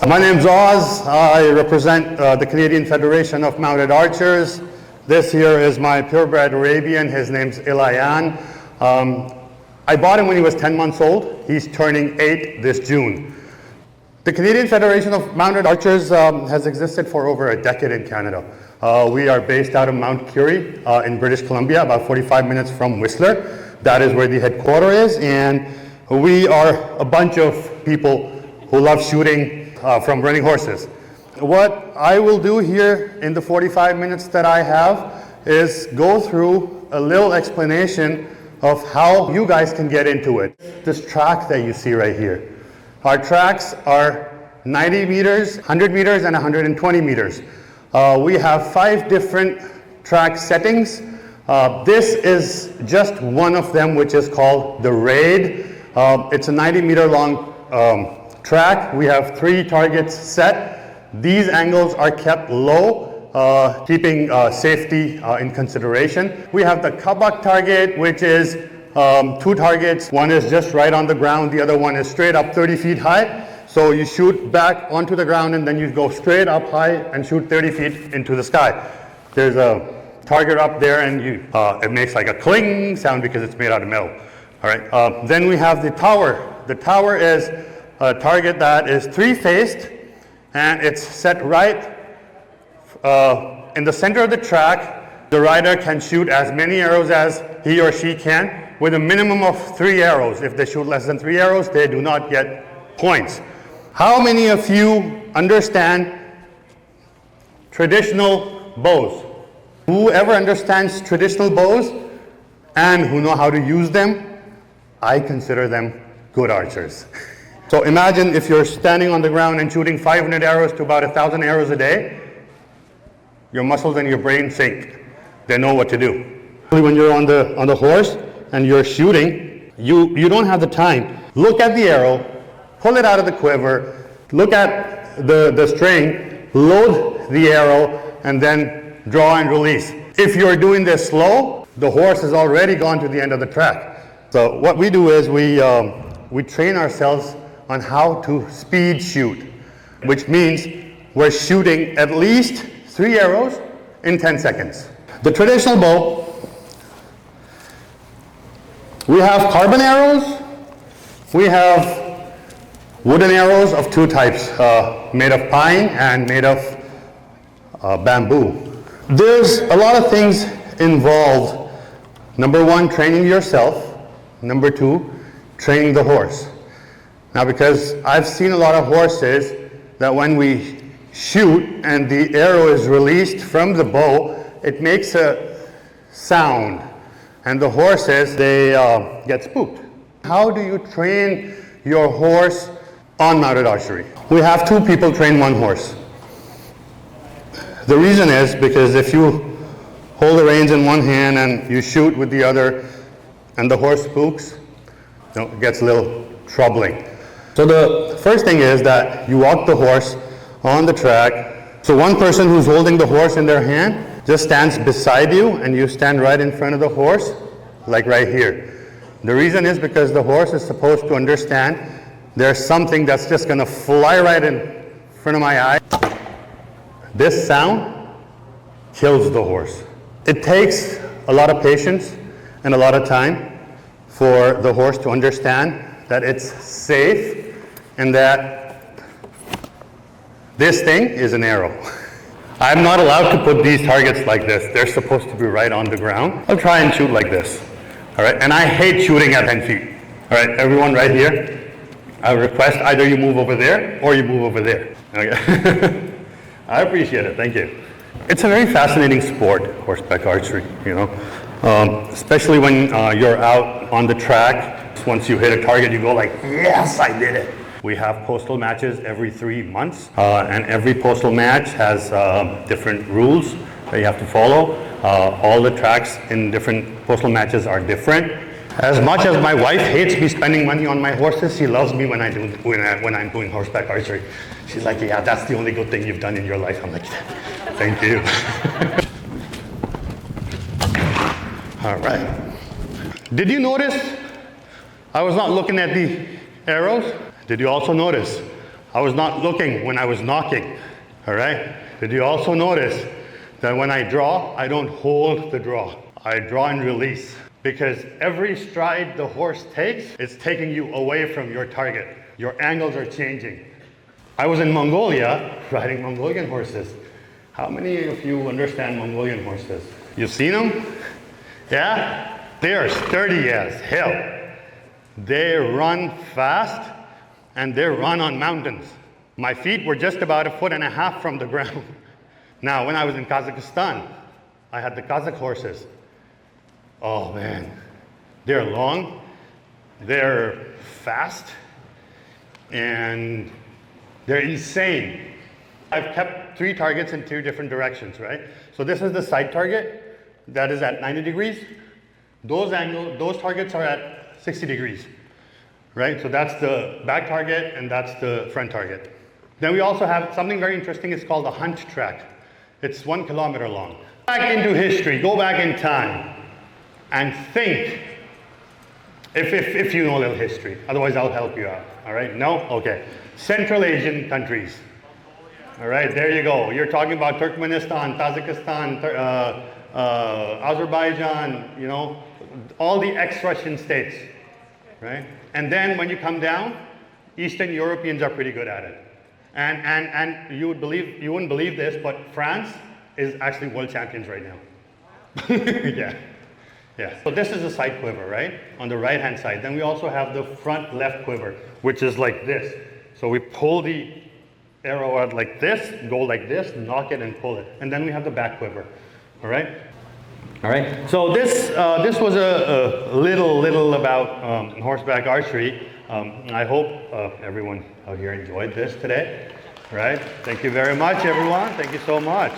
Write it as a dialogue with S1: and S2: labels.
S1: My name's Oz. I represent the Canadian Federation of Mounted Archers. This here is my purebred Arabian. His name's Ilayan. I bought him when he was 10 months old. He's turning 8 this June. The Canadian Federation of Mounted Archers has existed for over a decade in Canada. We are based out of Mount Curie in British Columbia, about 45 minutes from Whistler. That is where the headquarters is, and we are a bunch of people who love shooting from running horses. What I will do here in the 45 minutes that I have is go through a little explanation of how you guys can get into it. This track that you see right here. Our tracks are 90 meters, 100 meters, and 120 meters. We have 5 different track settings. This is just one of them, which is called the Raid. It's a 90-meter long track. We have 3 targets set. These angles are kept low, keeping safety in consideration. We have the Kavak target, which is 2 targets. One is just right on the ground. The other one is straight up 30 feet high. So you shoot back onto the ground and then you go straight up high and shoot 30 feet into the sky. There's a target up there and it makes like a cling sound because it's made out of metal. All right. Then we have the tower. The tower is a target that is 3-faced and it's set right in the center of the track. The rider can shoot as many arrows as he or she can with a minimum of 3 arrows. If they shoot less than 3 arrows, they do not get points. How many of you understand traditional bows? Whoever understands traditional bows and who know how to use them, I consider them good archers. So imagine if you're standing on the ground and shooting 500 arrows to about 1,000 arrows a day, your muscles and your brain sync. They know what to do. When you're on the horse and you're shooting, you don't have the time. Look at the arrow, pull it out of the quiver, look at the string, load the arrow, and then draw and release. If you're doing this slow, the horse has already gone to the end of the track. So what we do is we train ourselves on how to speed shoot, which means we're shooting at least 3 arrows in 10 seconds. The traditional bow, we have carbon arrows, we have wooden arrows of 2 types, made of pine and made of bamboo. There's a lot of things involved. Number 1, training yourself. Number 2, training the horse. Now, because I've seen a lot of horses that when we shoot and the arrow is released from the bow, it makes a sound. And the horses, they get spooked. How do you train your horse on mounted archery? We have 2 people train 1 horse. The reason is because if you hold the reins in one hand and you shoot with the other and the horse spooks, it gets a little troubling. So the first thing is that you walk the horse on the track. So one person who's holding the horse in their hand just stands beside you and you stand right in front of the horse, like right here. The reason is because the horse is supposed to understand there's something that's just going to fly right in front of my eye. This sound kills the horse. It takes a lot of patience and a lot of time for the horse to understand that it's safe and that this thing is an arrow. I'm not allowed to put these targets like this. They're supposed to be right on the ground. I'll try and shoot like this. All right, and I hate shooting at 10 feet. All right, everyone right here, I request either you move over there or you move over there. Okay. I appreciate it, thank you. It's a very fascinating sport, horseback archery, especially when you're out on the track. Once you hit a target, you go like, yes, I did it. We have postal matches every 3 months, and every postal match has different rules that you have to follow. All the tracks in different postal matches are different. As much as my wife hates me spending money on my horses, she loves me when I'm doing horseback archery. She's like, yeah, that's the only good thing you've done in your life. I'm like, thank you. All right. Did you notice I was not looking at the arrows? Did you also notice I was not looking when I was knocking, all right? Did you also notice that when I draw, I don't hold the draw. I draw and release, because every stride the horse takes, it's taking you away from your target. Your angles are changing. I was in Mongolia riding Mongolian horses. How many of you understand Mongolian horses? You've seen them? Yeah? They are sturdy as hell. They run fast and they run on mountains. My feet were just about 1.5 feet from the ground. Now, when I was in Kazakhstan, I had the Kazakh horses. Oh man, they're long, they're fast, and they're insane. I've kept 3 targets in 2 different directions, right? So this is the side target that is at 90 degrees. Those targets are at 60 degrees, right? So that's the back target and that's the front target. Then we also have something very interesting. It's called the hunt track. It's 1 kilometer long. Back into history, go back in time and think, if you know a little history. Otherwise, I'll help you out, all right? No? Okay. Central Asian countries. All right, there you go. You're talking about Turkmenistan, Tajikistan, Azerbaijan, you know, all the ex-Russian states, right? And then when you come down, Eastern Europeans are pretty good at it. And you wouldn't believe this, but France is actually world champions right now. Yeah. So this is the side quiver, right? On the right-hand side. Then we also have the front left quiver, which is like this. So we pull the arrow out like this, go like this, knock it and pull it. And then we have the back quiver, all right? All right, so this was a little about horseback archery. I hope everyone out here enjoyed this today, right? Thank you very much, everyone. Thank you so much.